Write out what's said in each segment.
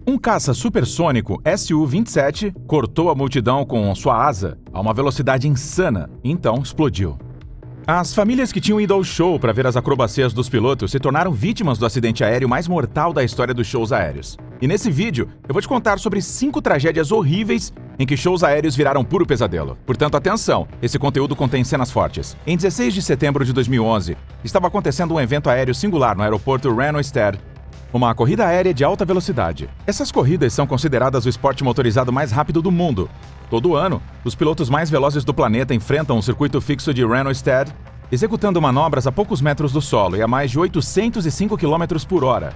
Um caça supersônico Su-27 cortou a multidão com sua asa a uma velocidade insana e então explodiu. As famílias que tinham ido ao show para ver as acrobacias dos pilotos se tornaram vítimas do acidente aéreo mais mortal da história dos shows aéreos. E nesse vídeo, eu vou te contar sobre 5 tragédias horríveis em que shows aéreos viraram puro pesadelo. Portanto, atenção, esse conteúdo contém cenas fortes. Em 16 de setembro de 2011, estava acontecendo um evento aéreo singular no aeroporto Renault-Stade, uma corrida aérea de alta velocidade. Essas corridas são consideradas o esporte motorizado mais rápido do mundo. Todo ano, os pilotos mais velozes do planeta enfrentam um circuito fixo de Renault-Stade, executando manobras a poucos metros do solo e a mais de 805 km por hora.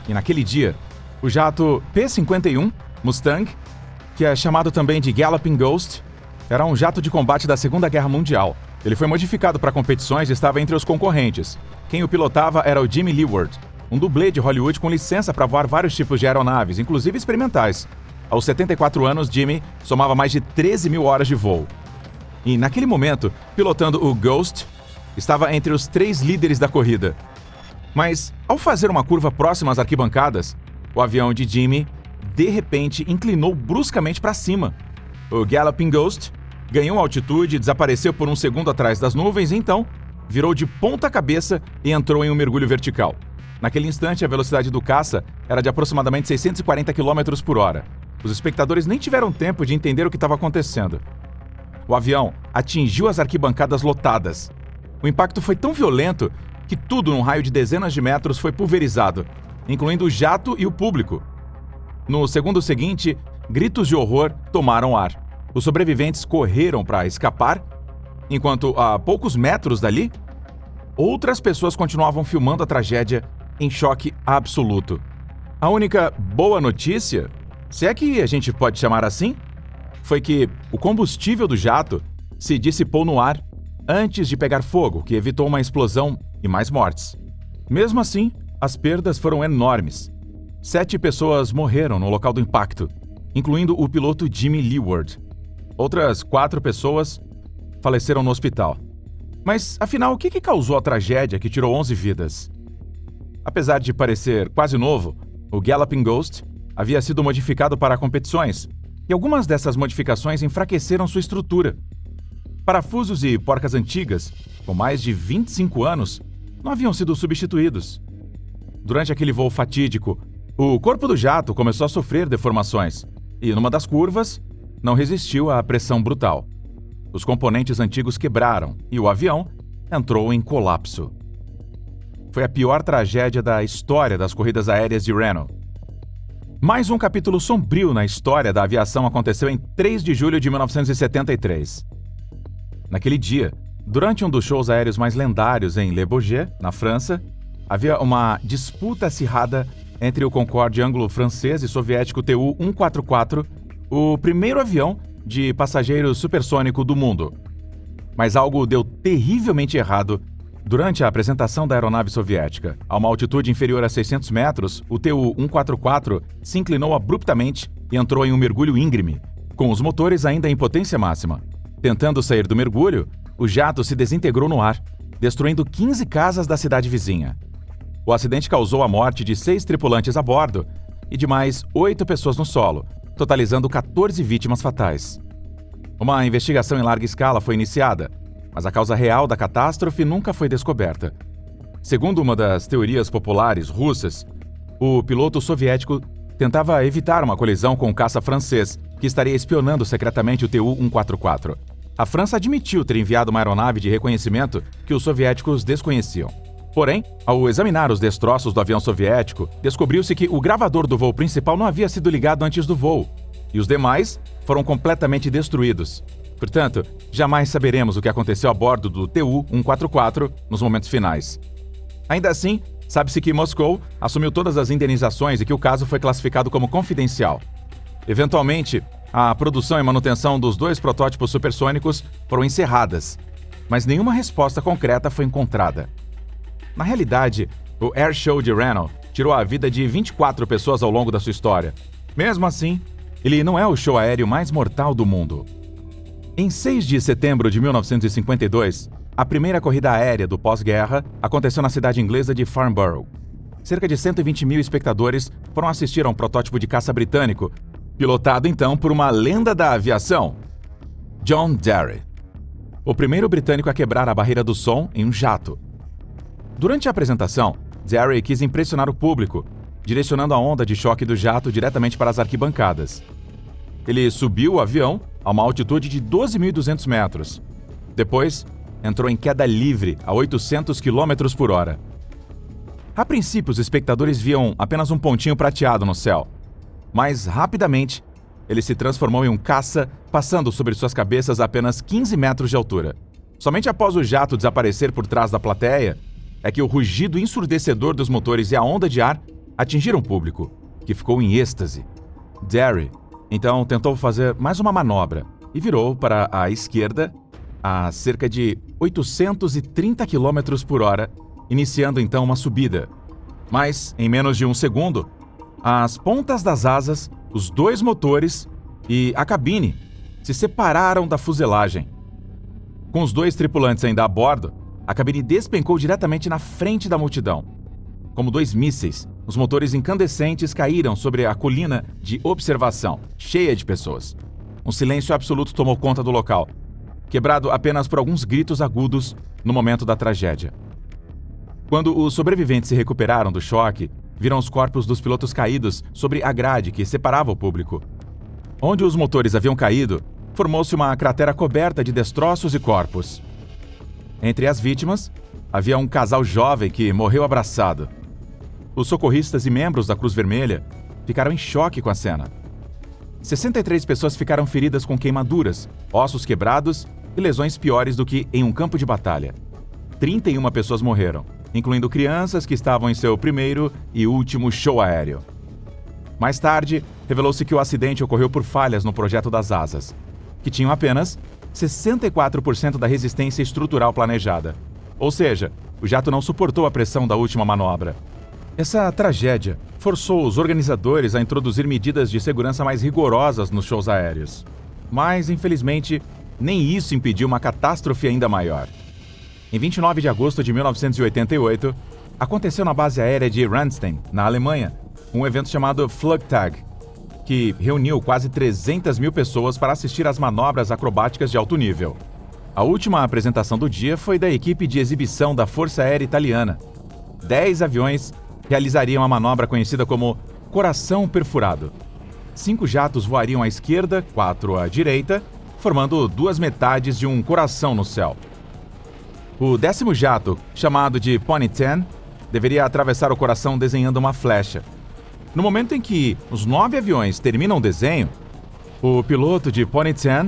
E naquele dia, o jato P-51 Mustang, que é chamado também de Galloping Ghost, era um jato de combate da Segunda Guerra Mundial. Ele foi modificado para competições e estava entre os concorrentes. Quem o pilotava era o Jimmy Leeward, um dublê de Hollywood com licença para voar vários tipos de aeronaves, inclusive experimentais. Aos 74 anos, Jimmy somava mais de 13 mil horas de voo. E naquele momento, pilotando o Ghost, estava entre os 3 líderes da corrida. Mas, ao fazer uma curva próxima às arquibancadas, o avião de Jimmy, de repente, inclinou bruscamente para cima. O Galloping Ghost ganhou altitude, desapareceu por um segundo atrás das nuvens e então virou de ponta cabeça e entrou em um mergulho vertical. Naquele instante, a velocidade do caça era de aproximadamente 640 km por hora. Os espectadores nem tiveram tempo de entender o que estava acontecendo. O avião atingiu as arquibancadas lotadas. O impacto foi tão violento que tudo num raio de dezenas de metros foi pulverizado, incluindo o jato e o público. No segundo seguinte, gritos de horror tomaram ar. Os sobreviventes correram para escapar, enquanto a poucos metros dali, outras pessoas continuavam filmando a tragédia em choque absoluto. A única boa notícia, se é que a gente pode chamar assim, foi que o combustível do jato se dissipou no ar antes de pegar fogo, que evitou uma explosão e mais mortes. Mesmo assim, as perdas foram enormes. 7 pessoas morreram no local do impacto, incluindo o piloto Jimmy Leeward. Outras 4 pessoas faleceram no hospital. Mas, afinal, o que causou a tragédia que tirou 11 vidas? Apesar de parecer quase novo, o Galloping Ghost havia sido modificado para competições, e algumas dessas modificações enfraqueceram sua estrutura. Parafusos e porcas antigas, com mais de 25 anos, não haviam sido substituídos. Durante aquele voo fatídico, o corpo do jato começou a sofrer deformações, e numa das curvas, não resistiu à pressão brutal. Os componentes antigos quebraram e o avião entrou em colapso. Foi a pior tragédia da história das corridas aéreas de Renault. Mais um capítulo sombrio na história da aviação aconteceu em 3 de julho de 1973. Naquele dia, durante um dos shows aéreos mais lendários em Le Bourget, na França, havia uma disputa acirrada entre o Concorde anglo-francês e soviético Tu-144, o primeiro avião de passageiros supersônico do mundo. Mas algo deu terrivelmente errado durante a apresentação da aeronave soviética. A uma altitude inferior a 600 metros, o Tu-144 se inclinou abruptamente e entrou em um mergulho íngreme, com os motores ainda em potência máxima. Tentando sair do mergulho, o jato se desintegrou no ar, destruindo 15 casas da cidade vizinha. O acidente causou a morte de 6 tripulantes a bordo e de mais 8 pessoas no solo, totalizando 14 vítimas fatais. Uma investigação em larga escala foi iniciada, mas a causa real da catástrofe nunca foi descoberta. Segundo uma das teorias populares russas, o piloto soviético tentava evitar uma colisão com o caça francês, que estaria espionando secretamente o Tu-144. A França admitiu ter enviado uma aeronave de reconhecimento que os soviéticos desconheciam. Porém, ao examinar os destroços do avião soviético, descobriu-se que o gravador do voo principal não havia sido ligado antes do voo, e os demais foram completamente destruídos. Portanto, jamais saberemos o que aconteceu a bordo do Tu-144 nos momentos finais. Ainda assim, sabe-se que Moscou assumiu todas as indenizações e que o caso foi classificado como confidencial. Eventualmente, a produção e manutenção dos 2 protótipos supersônicos foram encerradas, mas nenhuma resposta concreta foi encontrada. Na realidade, o Air Show de Renault tirou a vida de 24 pessoas ao longo da sua história. Mesmo assim, ele não é o show aéreo mais mortal do mundo. Em 6 de setembro de 1952, a primeira corrida aérea do pós-guerra aconteceu na cidade inglesa de Farnborough. Cerca de 120 mil espectadores foram assistir a um protótipo de caça britânico, pilotado então por uma lenda da aviação, John Derry, o primeiro britânico a quebrar a barreira do som em um jato. Durante a apresentação, Derry quis impressionar o público, direcionando a onda de choque do jato diretamente para as arquibancadas. Ele subiu o avião a uma altitude de 12.200 metros. Depois, entrou em queda livre a 800 km por hora. A princípio, os espectadores viam apenas um pontinho prateado no céu, mas rapidamente ele se transformou em um caça, passando sobre suas cabeças a apenas 15 metros de altura. Somente após o jato desaparecer por trás da plateia é que o rugido ensurdecedor dos motores e a onda de ar atingiram o público, que ficou em êxtase. Derry, então, tentou fazer mais uma manobra e virou para a esquerda a cerca de 830 km por hora, iniciando então uma subida. Mas, em menos de um segundo, as pontas das asas, os dois motores e a cabine se separaram da fuselagem. Com os dois tripulantes ainda a bordo, a cabine despencou diretamente na frente da multidão. Como dois mísseis, os motores incandescentes caíram sobre a colina de observação, cheia de pessoas. Um silêncio absoluto tomou conta do local, quebrado apenas por alguns gritos agudos no momento da tragédia. Quando os sobreviventes se recuperaram do choque, viram os corpos dos pilotos caídos sobre a grade que separava o público. Onde os motores haviam caído, formou-se uma cratera coberta de destroços e corpos. Entre as vítimas, havia um casal jovem que morreu abraçado. Os socorristas e membros da Cruz Vermelha ficaram em choque com a cena. 63 pessoas ficaram feridas com queimaduras, ossos quebrados e lesões piores do que em um campo de batalha. 31 pessoas morreram, incluindo crianças que estavam em seu primeiro e último show aéreo. Mais tarde, revelou-se que o acidente ocorreu por falhas no projeto das asas, que tinham apenas 64% da resistência estrutural planejada. Ou seja, o jato não suportou a pressão da última manobra. Essa tragédia forçou os organizadores a introduzir medidas de segurança mais rigorosas nos shows aéreos. Mas, infelizmente, nem isso impediu uma catástrofe ainda maior. Em 29 de agosto de 1988, aconteceu na base aérea de Ramstein, na Alemanha, um evento chamado Flugtag, que reuniu quase 300 mil pessoas para assistir às manobras acrobáticas de alto nível. A última apresentação do dia foi da equipe de exibição da Força Aérea Italiana. 10 aviões realizariam a manobra conhecida como Coração Perfurado. 5 jatos voariam à esquerda, 4 à direita, formando duas metades de um coração no céu. O 10º jato, chamado de Pony 10, deveria atravessar o coração desenhando uma flecha. No momento em que os 9 aviões terminam o desenho, o piloto de Pony 10,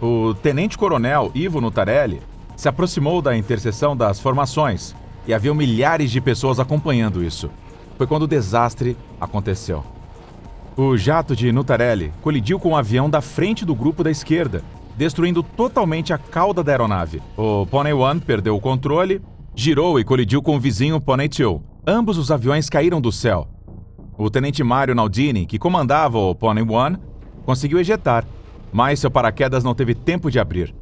o tenente-coronel Ivo Nutarelli, se aproximou da interseção das formações e havia milhares de pessoas acompanhando isso. Foi quando o desastre aconteceu. O jato de Nutarelli colidiu com o avião da frente do grupo da esquerda, destruindo totalmente a cauda da aeronave. O Pony 1 perdeu o controle, girou e colidiu com o vizinho Pony 2. Ambos os aviões caíram do céu. O tenente Mario Naldini, que comandava o Pony 1, conseguiu ejetar, mas seu paraquedas não teve tempo de abrir.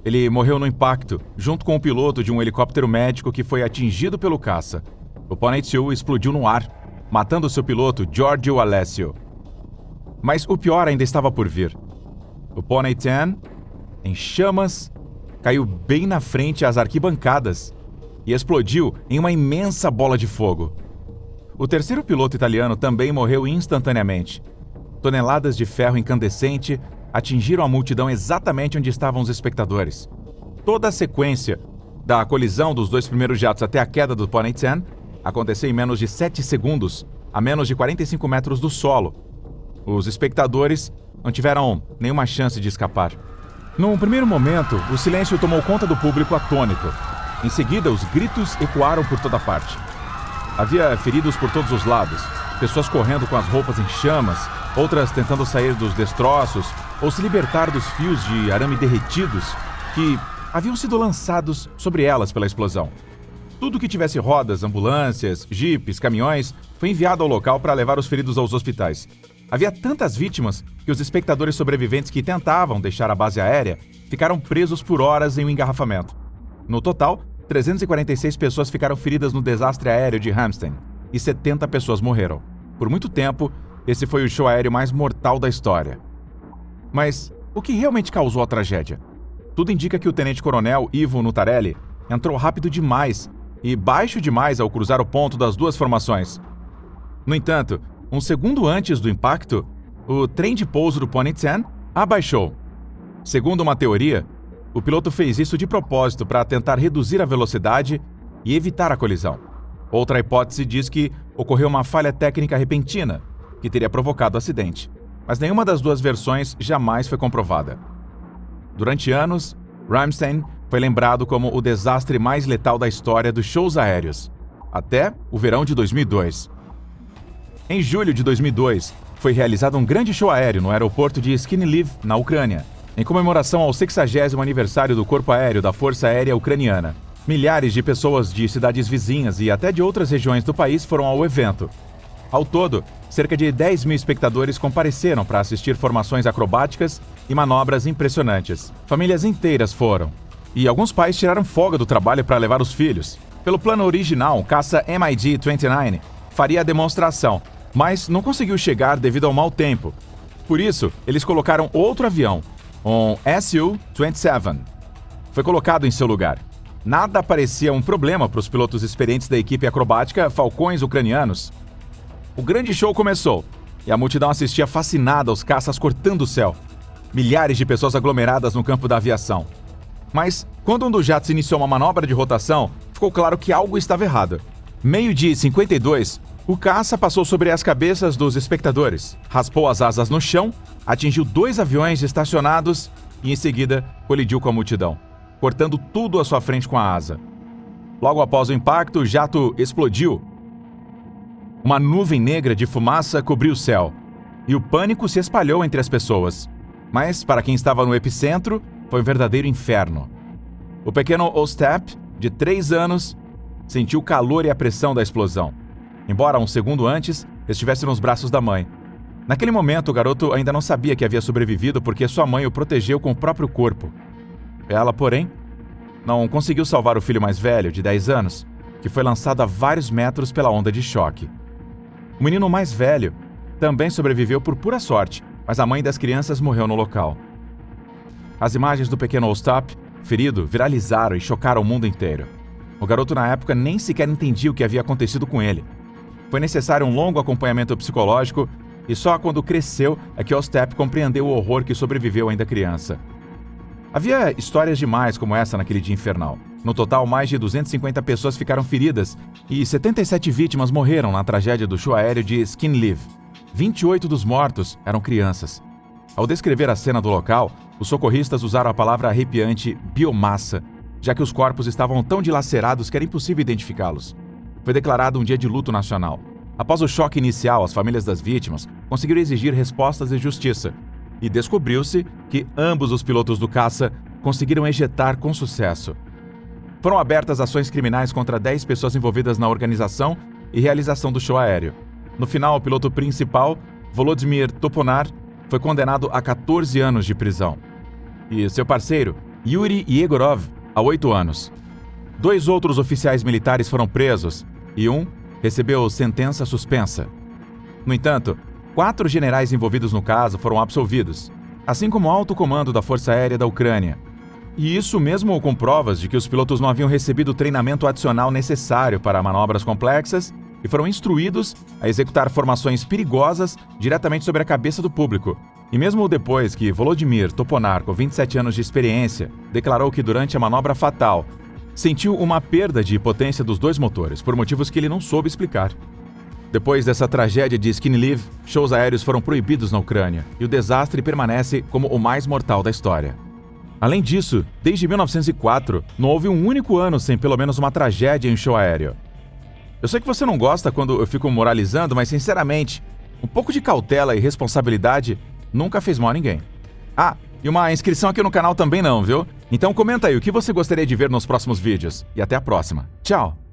Ele morreu no impacto, junto com o piloto de um helicóptero médico que foi atingido pelo caça. O Pony 2 explodiu no ar, matando seu piloto Giorgio Alessio. Mas o pior ainda estava por vir. O Pony 10, em chamas, caiu bem na frente às arquibancadas e explodiu em uma imensa bola de fogo. O terceiro piloto italiano também morreu instantaneamente. Toneladas de ferro incandescente atingiram a multidão exatamente onde estavam os espectadores. Toda a sequência da colisão dos 2 primeiros jatos até a queda do Pony 10 aconteceu em menos de 7 segundos, a menos de 45 metros do solo. Os espectadores não tiveram nenhuma chance de escapar. Num primeiro momento, o silêncio tomou conta do público atônito. Em seguida, os gritos ecoaram por toda parte. Havia feridos por todos os lados, pessoas correndo com as roupas em chamas, outras tentando sair dos destroços ou se libertar dos fios de arame derretidos que haviam sido lançados sobre elas pela explosão. Tudo que tivesse rodas, ambulâncias, jipes, caminhões, foi enviado ao local para levar os feridos aos hospitais. Havia tantas vítimas que os espectadores sobreviventes que tentavam deixar a base aérea ficaram presos por horas em um engarrafamento. No total, 346 pessoas ficaram feridas no desastre aéreo de Ramstein e 70 pessoas morreram. por muito tempo, esse foi o show aéreo mais mortal da história. Mas o que realmente causou a tragédia? Tudo indica que o tenente-coronel Ivo Nutarelli entrou rápido demais e baixo demais ao cruzar o ponto das duas formações. No entanto, um segundo antes do impacto, o trem de pouso do Pony-10 abaixou. Segundo uma teoria, o piloto fez isso de propósito para tentar reduzir a velocidade e evitar a colisão. Outra hipótese diz que ocorreu uma falha técnica repentina, que teria provocado o acidente, mas nenhuma das duas versões jamais foi comprovada. Durante anos, Ramstein foi lembrado como o desastre mais letal da história dos shows aéreos, até o verão de 2002. Em julho de 2002, foi realizado um grande show aéreo no aeroporto de Skiniv, na Ucrânia, em comemoração ao 60º aniversário do Corpo Aéreo da Força Aérea Ucraniana. Milhares de pessoas de cidades vizinhas e até de outras regiões do país foram ao evento. Ao todo, cerca de 10 mil espectadores compareceram para assistir formações acrobáticas e manobras impressionantes. Famílias inteiras foram. E alguns pais tiraram folga do trabalho para levar os filhos. Pelo plano original, o caça MiG-29 faria a demonstração, mas não conseguiu chegar devido ao mau tempo. Por isso, eles colocaram outro avião, um Su-27. Foi colocado em seu lugar. Nada parecia um problema para os pilotos experientes da equipe acrobática Falcões ucranianos. O grande show começou, e a multidão assistia fascinada aos caças cortando o céu. Milhares de pessoas aglomeradas no campo da aviação. Mas, quando um dos jatos iniciou uma manobra de rotação, ficou claro que algo estava errado. 12h52, o caça passou sobre as cabeças dos espectadores, raspou as asas no chão, atingiu 2 aviões estacionados e, em seguida, colidiu com a multidão, cortando tudo à sua frente com a asa. Logo após o impacto, o jato explodiu. Uma nuvem negra de fumaça cobriu o céu, e o pânico se espalhou entre as pessoas. Mas, para quem estava no epicentro, foi um verdadeiro inferno. O pequeno Ostap, de 3 anos, sentiu o calor e a pressão da explosão, embora um segundo antes estivesse nos braços da mãe. Naquele momento, o garoto ainda não sabia que havia sobrevivido porque sua mãe o protegeu com o próprio corpo. Ela, porém, não conseguiu salvar o filho mais velho, de 10 anos, que foi lançado a vários metros pela onda de choque. O menino mais velho também sobreviveu por pura sorte, mas a mãe das crianças morreu no local. As imagens do pequeno Ostap, ferido, viralizaram e chocaram o mundo inteiro. O garoto na época nem sequer entendia o que havia acontecido com ele. Foi necessário um longo acompanhamento psicológico e só quando cresceu é que Ostap compreendeu o horror que sobreviveu ainda criança. Havia histórias demais como essa naquele dia infernal. No total, mais de 250 pessoas ficaram feridas e 77 vítimas morreram na tragédia do show aéreo de Skiniv. 28 dos mortos eram crianças. Ao descrever a cena do local, os socorristas usaram a palavra arrepiante biomassa, já que os corpos estavam tão dilacerados que era impossível identificá-los. Foi declarado um dia de luto nacional. Após o choque inicial, as famílias das vítimas conseguiram exigir respostas de justiça, e descobriu-se que ambos os pilotos do caça conseguiram ejetar com sucesso. Foram abertas ações criminais contra 10 pessoas envolvidas na organização e realização do show aéreo. No final, o piloto principal, Volodymyr Toponar, foi condenado a 14 anos de prisão. E seu parceiro, Yuri Yegorov, a 8 anos. 2 outros oficiais militares foram presos e um recebeu sentença suspensa. No entanto, 4 generais envolvidos no caso foram absolvidos, assim como o alto comando da Força Aérea da Ucrânia. E isso mesmo com provas de que os pilotos não haviam recebido o treinamento adicional necessário para manobras complexas e foram instruídos a executar formações perigosas diretamente sobre a cabeça do público. E mesmo depois que Volodymyr Toponar, com 27 anos de experiência, declarou que durante a manobra fatal sentiu uma perda de potência dos 2 motores, por motivos que ele não soube explicar. Depois dessa tragédia de Skiniv, shows aéreos foram proibidos na Ucrânia e o desastre permanece como o mais mortal da história. Além disso, desde 1904, não houve um único ano sem pelo menos uma tragédia em show aéreo. Eu sei que você não gosta quando eu fico moralizando, mas sinceramente, um pouco de cautela e responsabilidade nunca fez mal a ninguém. Ah, e uma inscrição aqui no canal também não, viu? Então comenta aí o que você gostaria de ver nos próximos vídeos. E até a próxima. Tchau!